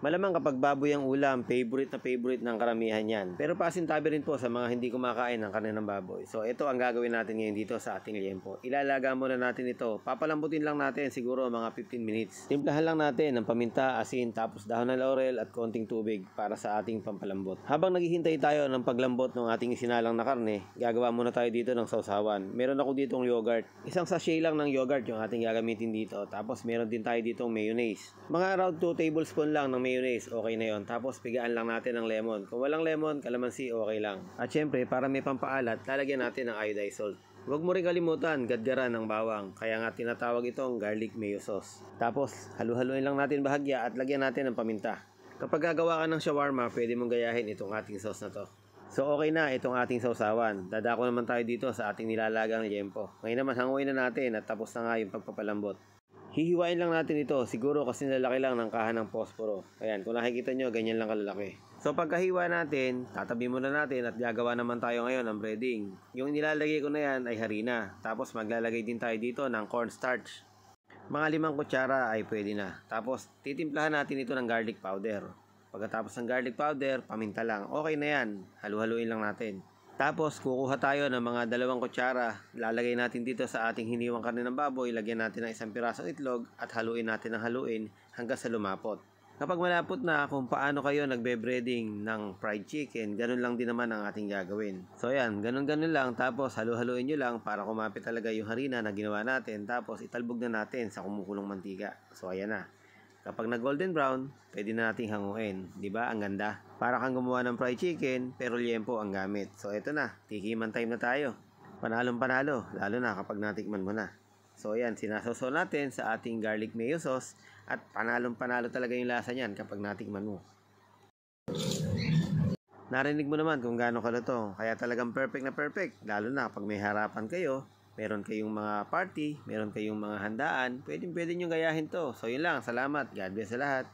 Malamang kapag baboy ang ulam, favorite na favorite ng karamihan yan. Pero pasintabi rin po sa mga hindi kumakain ng karne ng baboy. So ito ang gagawin natin ngayon dito sa ating liempo. Ilalaga muna natin ito. Papalambutin lang natin siguro mga 15 minutes. Timplahan lang natin ng paminta, asin, tapos dahon ng laurel at konting tubig para sa ating pampalambot. Habang naghihintay tayo ng paglambot ng ating isinalang na karne, gagawa muna tayo dito ng sausawan. Meron ako ditong yogurt. Isang sachet lang ng yogurt yung ating gagamitin dito. Tapos meron din tayo ditong mayonnaise. Mga around 2 tablespoon lang ng mayonnaise, okay na yon. Tapos pigaan lang natin ng lemon. Kung walang lemon, kalamansi, okay lang. At syempre, para may pampaalat, lalagyan natin ng iodized salt. Huwag mo rin kalimutan, gadgaran ng bawang. Kaya nga tinatawag itong garlic mayo sauce. Tapos, halu-haluin lang natin bahagya at lagyan natin ng paminta. Kapag gagawa ka ng shawarma, pwede mong gayahin itong ating sauce na to. So okay na itong ating sausawan. Dadako naman tayo dito sa ating nilalagang liempo. Ngayon naman hanguin na natin at tapos na nga yung pagpapalambot. Hihiwain lang natin ito, siguro kasi nalalaki lang ng kahan ng posporo. Ayan, kung nakikita nyo, ganyan lang kalalaki. So pagkahiwa natin, tatabi muna natin at gagawa naman tayo ngayon ng breading. Yung nilalagay ko na yan ay harina. Tapos maglalagay din tayo dito ng cornstarch. Mga 5 kutsara ay pwede na. Tapos titimplahan natin ito ng garlic powder. Pagkatapos ng garlic powder, paminta lang. Okay na yan, halu-haluin lang natin. Tapos, kukuha tayo ng mga 2 kutsara. Lalagay natin dito sa ating hiniwang karne ng baboy. Lagyan natin ng 1 pirasong itlog at haluin natin ng haluin hanggang sa lumapot. Kapag malapot na kung paano kayo nagbe-breading ng fried chicken, ganun lang din naman ang ating gagawin. So yan, ganun-ganun lang. Tapos halu-haluin nyo lang para kumapit talaga yung harina na ginawa natin. Tapos italbog na natin sa kumukulong mantika. So ayan na. Kapag na golden brown, pwede na nating hanguin. Diba? Ang ganda. Para kang gumawa ng fried chicken, pero liempo ang gamit. So, ito na. Tikiman time na tayo. Panalong panalo, lalo na kapag natikman mo na. So, ayan. Sinasoso natin sa ating garlic mayo sauce. At panalong panalo talaga yung lasa niyan kapag natikman mo. Narinig mo naman kung gaano kalutong. Kaya talagang perfect na perfect. Lalo na kapag may harapan kayo. Meron kayong mga party, meron kayong mga handaan, pwede nyo gayahin to. So yun lang, salamat. God bless sa lahat.